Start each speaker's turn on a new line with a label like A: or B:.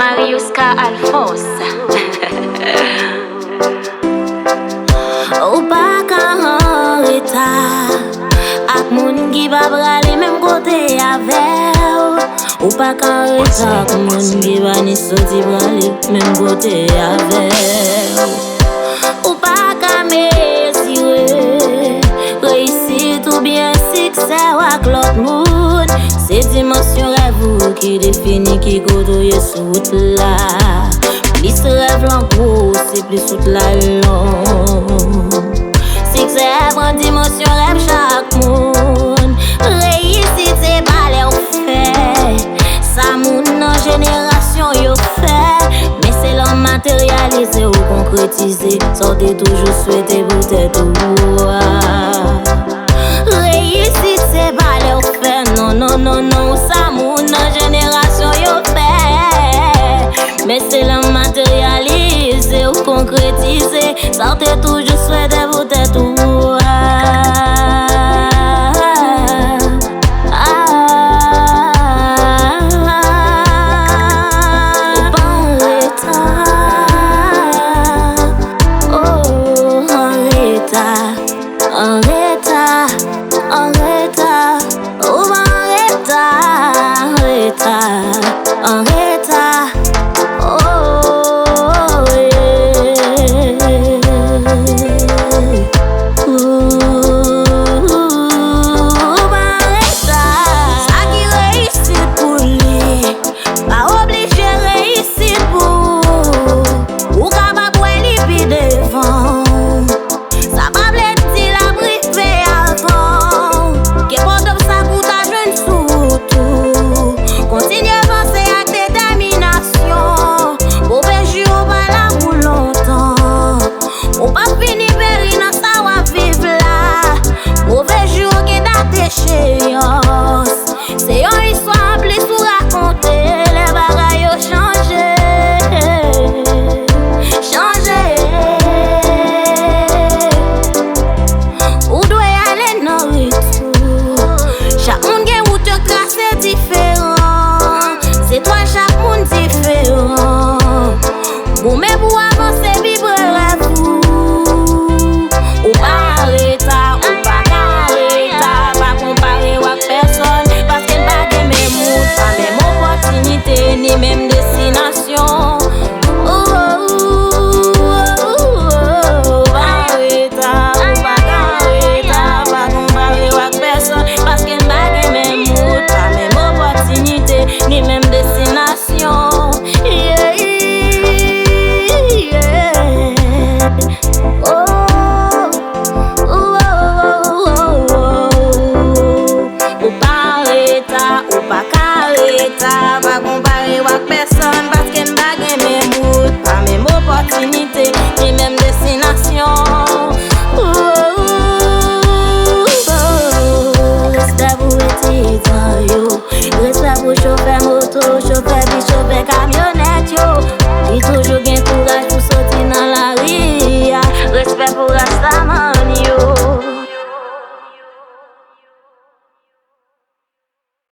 A: Mariuska Alphonse.
B: Ou pas qu'en retard ak moun qui va braller même côté avec. Ou pas qu'en retard ak moun qui va ni sorti braller même côté avec. Ou pas qu'à mesurer réussite ou bien succès avec l'autre monde. C'est dimension rêve qui définit qui côtoie sous route là. Plus rêve l'en gros, c'est plus toute la long. Succès prend dimension rêve chaque monde. Réussite c'est pas l'air fait. Ça moun en génération yo fait. Mais c'est l'homme matérialisé ou concrétisé. Sortez toujours souhaiter pour te